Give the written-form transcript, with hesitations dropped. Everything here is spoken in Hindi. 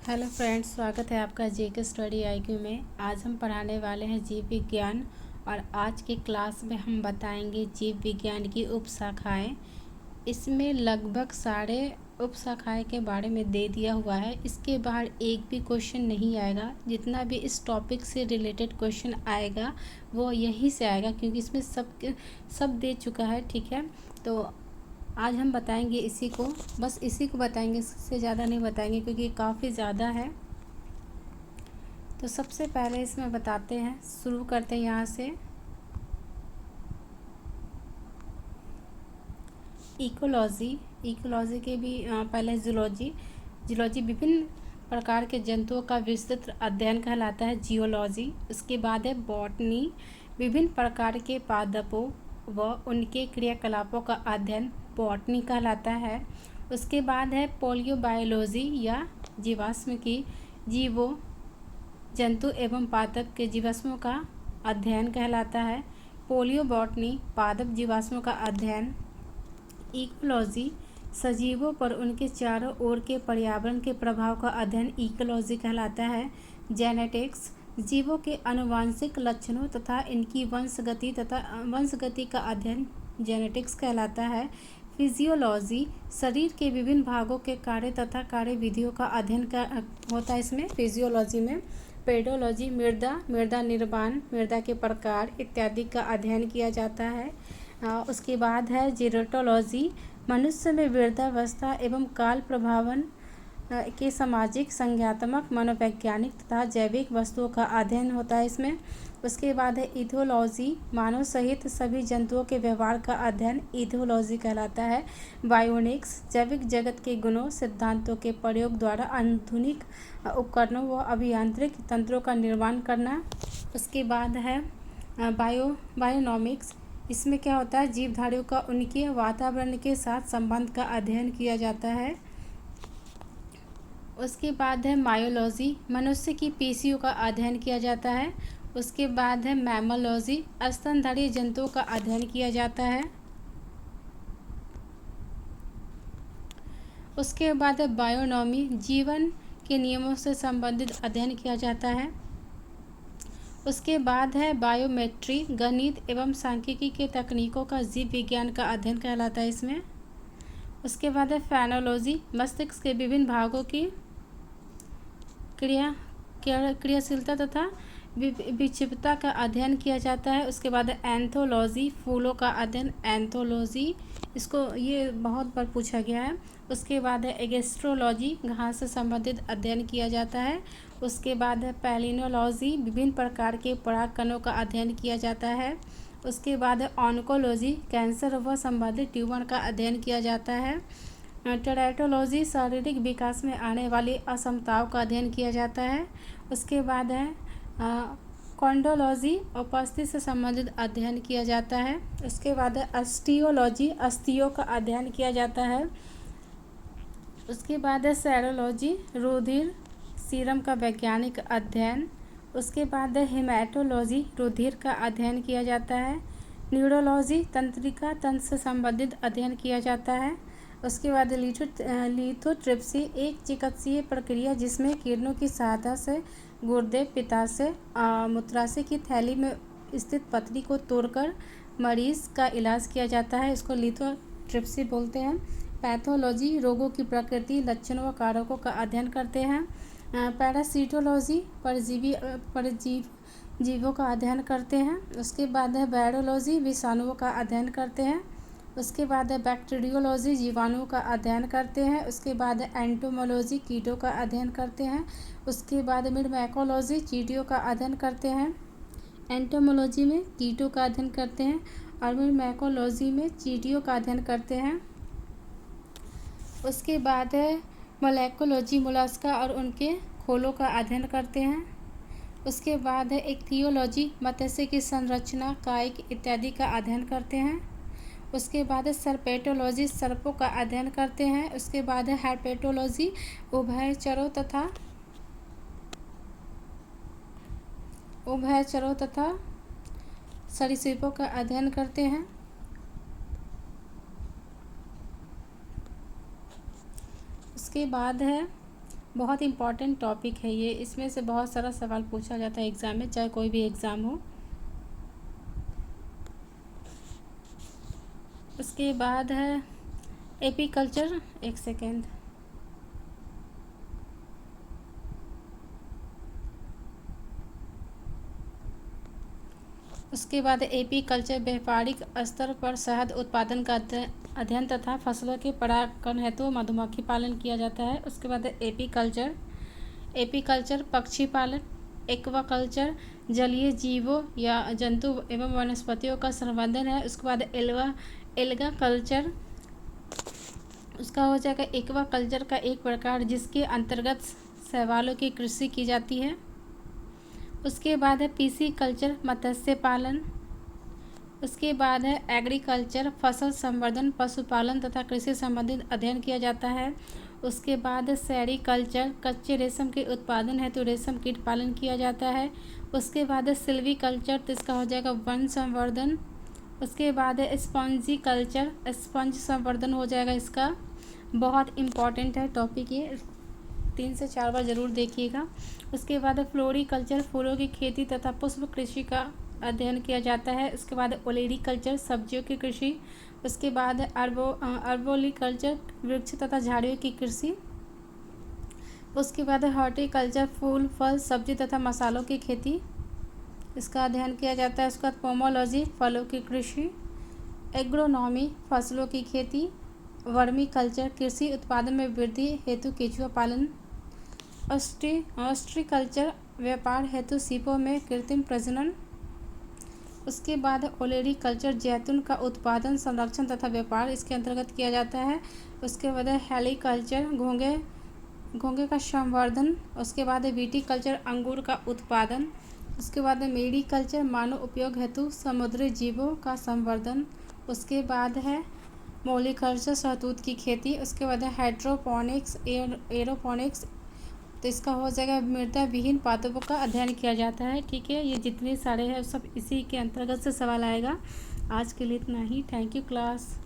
हेलो फ्रेंड्स, स्वागत है आपका जेके स्टडी आईक्यू में। आज हम पढ़ाने वाले हैं जीव विज्ञान और आज की क्लास में हम बताएंगे जीव विज्ञान की उपशाखाएं। इसमें लगभग सारे उपशाखाएं के बारे में दे दिया हुआ है। इसके बाहर एक भी क्वेश्चन नहीं आएगा। जितना भी इस टॉपिक से रिलेटेड क्वेश्चन आएगा वो यहीं से आएगा, क्योंकि इसमें सब दे चुका है। ठीक है, तो आज हम बताएंगे इसी को, बस इसी को बताएंगे, इससे ज़्यादा नहीं बताएंगे क्योंकि काफ़ी ज़्यादा है। तो सबसे पहले इसमें बताते हैं, शुरू करते हैं यहाँ से। इकोलॉजी के भी पहले जूलॉजी विभिन्न प्रकार के जंतुओं का विस्तृत अध्ययन कहलाता है जियोलॉजी। उसके बाद है बॉटनी, विभिन्न प्रकार के पादपों व उनके क्रियाकलापों का अध्ययन बॉटनी कहलाता है। उसके बाद है पोलियोबायोलॉजी या जीवाश्म की जीवों, जंतु एवं पादप के जीवाश्मों का अध्ययन कहलाता है पोलियोबॉटनी, पादप जीवाश्मों का अध्ययन। इकोलॉजी, सजीवों पर उनके चारों ओर के पर्यावरण के प्रभाव का अध्ययन इकोलॉजी कहलाता है। जेनेटिक्स, जीवों के आनुवंशिक लक्षणों तथा इनकी वंशगति का अध्ययन जेनेटिक्स कहलाता है। फिजियोलॉजी, शरीर के विभिन्न भागों के कार्य तथा कार्य विधियों का अध्ययन होता है इसमें फिजियोलॉजी में। पेडोलॉजी, मृदा निर्माण, मृदा के प्रकार इत्यादि का अध्ययन किया जाता है। उसके बाद है जीरोटोलॉजी, मनुष्य में वृद्धावस्था एवं काल प्रभावन के सामाजिक, संज्ञानात्मक, मनोवैज्ञानिक तथा जैविक वस्तुओं का अध्ययन होता है इसमें। उसके बाद है इथोलॉजी, मानव सहित सभी जंतुओं के व्यवहार का अध्ययन इथोलॉजी कहलाता है। बायोनिक्स, जैविक जगत के गुणों सिद्धांतों के प्रयोग द्वारा आधुनिक उपकरणों व अभियांत्रिक तंत्रों का निर्माण करना। उसके बाद है बायोनॉमिक्स, इसमें क्या होता है, जीवधारियों का उनके वातावरण के साथ संबंध का अध्ययन किया जाता है। उसके बाद है मायोलॉजी, मनुष्य की पेशियों का अध्ययन किया जाता है। उसके बाद है मैमोलॉजी, स्तनधारी जंतुओं का अध्ययन किया जाता है। उसके बाद है बायोनॉमी, जीवन के नियमों से संबंधित अध्ययन किया जाता है। उसके बाद है बायोमेट्री, गणित एवं सांख्यिकी के तकनीकों का जीव विज्ञान का अध्ययन कहलाता है इसमें। उसके बाद है फेनोलॉजी, मस्तिष्क के विभिन्न भागों की क्रियाशीलता तथा विक्षिप्तता का अध्ययन किया जाता है। उसके बाद एंथोलॉजी, फूलों का अध्ययन एंथोलॉजी, इसको ये बहुत बार पूछा गया है। उसके बाद है एगेस्ट्रोलॉजी, घास से संबंधित अध्ययन किया जाता है। उसके बाद है पैलिनोलॉजी, विभिन्न प्रकार के परागकणों का अध्ययन किया जाता है। उसके बाद है ऑन्कोलॉजी, कैंसर व संबंधित ट्यूमर का अध्ययन किया जाता है। टेराटोलॉजी, शारीरिक विकास में आने वाली असमताओं का अध्ययन किया जाता है। उसके बाद है कॉन्डोलॉजी, उपस्थिति से संबंधित अध्ययन किया जाता है। उसके बाद है अस्टियोलॉजी, अस्थियों का अध्ययन किया जाता है। उसके बाद है सेरोलॉजी, रुधिर सीरम का वैज्ञानिक अध्ययन। उसके बाद है हेमाटोलॉजी, रुधिर का अध्ययन किया जाता है। न्यूरोलॉजी, तंत्रिका तंत्र से संबंधित अध्ययन किया जाता है। उसके बाद लिथोट्रिप्सी, एक चिकित्सीय प्रक्रिया जिसमें किरणों की सहायता से गुर्दे, पित्ताशय, मूत्राशय की थैली में स्थित पथरी को तोड़कर मरीज का इलाज किया जाता है, इसको लिथोट्रिप्सी बोलते हैं। पैथोलॉजी, रोगों की प्रकृति, लक्षणों व कारकों का अध्ययन करते हैं। पैरासिटोलॉजी, जीवों का अध्ययन करते हैं। उसके बाद है वायरोलॉजी, विषाणुओं का अध्ययन करते हैं। उसके बाद है बैक्टीरियोलॉजी, जीवाणुओं का अध्ययन करते हैं। उसके बाद है एंटोमोलॉजी, कीटों का अध्ययन करते हैं। उसके बाद मिडमैकोलॉजी, चींटियों का अध्ययन करते हैं। एंटोमोलॉजी में कीटों का अध्ययन करते हैं और मिडमैकोलॉजी में चींटियों का अध्ययन करते हैं। उसके बाद है मोलेकोलॉजी, मोलस्का और उनके खोलों का अध्ययन करते हैं। उसके बाद है इक्थियोलॉजी, मत्स्य की संरचना, कायिक इत्यादि का अध्ययन करते हैं। उसके बाद है सर्पेटोलॉजी, सर्पों का अध्ययन करते हैं। उसके बाद है हेर्पेटोलॉजी, उभयचरों तथा सरीसृपों का अध्ययन करते हैं। उसके बाद है बहुत इम्पॉर्टेंट टॉपिक है ये, इसमें से बहुत सारा सवाल पूछा जाता है एग्ज़ाम में, चाहे कोई भी एग्ज़ाम हो। उसके बाद है एपीकल्चर, एक सेकेंड। उसके बाद एपीकल्चर व्यापारिक स्तर पर शहद उत्पादन का अध्ययन तथा फसलों के परागण हेतु मधुमक्खी पालन किया जाता है। उसके बाद एपीकल्चर पक्षी पालन, एक्वाकल्चर जलीय जीवों या जंतु एवं वनस्पतियों का संवर्धन है। उसके बाद एल्गा कल्चर, उसका हो जाएगा एक्वाकल्चर का एक प्रकार जिसके अंतर्गत शैवालों की कृषि की जाती है। उसके बाद है पीसी कल्चर मत्स्य पालन। उसके बाद है एग्रीकल्चर फसल संवर्धन, पशुपालन तथा कृषि संबंधित अध्ययन किया जाता है। उसके बाद सेरीकल्चर कच्चे रेशम के उत्पादन हेतु रेशम कीट पालन किया जाता है। उसके बाद सिल्वीकल्चर, तो इसका हो जाएगा वन संवर्धन। उसके बाद है स्पॉन्जी कल्चर, स्पंज संवर्धन हो जाएगा इसका। बहुत इम्पॉर्टेंट है टॉपिक ये, 3 से 4 बार ज़रूर देखिएगा। उसके बाद फ्लोरिकल्चर फूलों की खेती तथा पुष्प कृषि का अध्ययन किया जाता है। उसके बाद ओलेरीकल्चर सब्जियों की कृषि। उसके बाद अर्बोलिकल्चर वृक्ष तथा झाड़ियों की कृषि। उसके बाद हॉर्टिकल्चर फूल फल सब्जी तथा मसालों की खेती, इसका अध्ययन किया जाता है। उसके बाद पोमोलॉजी फलों की कृषि। एग्रोनॉमी फसलों की खेती। वर्मी कल्चर कृषि उत्पादन में वृद्धि हेतु केंचुआ पालन। ऑस्ट्रीकल्चर व्यापार हेतु सीपों में कृत्रिम प्रजनन। उसके बाद ओलेरीकल्चर जैतून का उत्पादन संरक्षण तथा व्यापार इसके अंतर्गत किया जाता है। उसके बाद हेलीकल्चर घोंघे का संवर्धन। उसके बाद विटीकल्चर अंगूर का उत्पादन। उसके बाद मेरीकल्चर मानव उपयोग हेतु समुद्री जीवों का संवर्धन। उसके बाद है मोलिकल्चर शहतूत की खेती। उसके बाद है हाइड्रोपोनिक्स एरोपोनिक्स, तो इसका हो जाएगा मृदा विहीन पादपों का अध्ययन किया जाता है। ठीक है, ये जितने सारे हैं सब इसी के अंतर्गत से सवाल आएगा। आज के लिए इतना ही। Thank you class.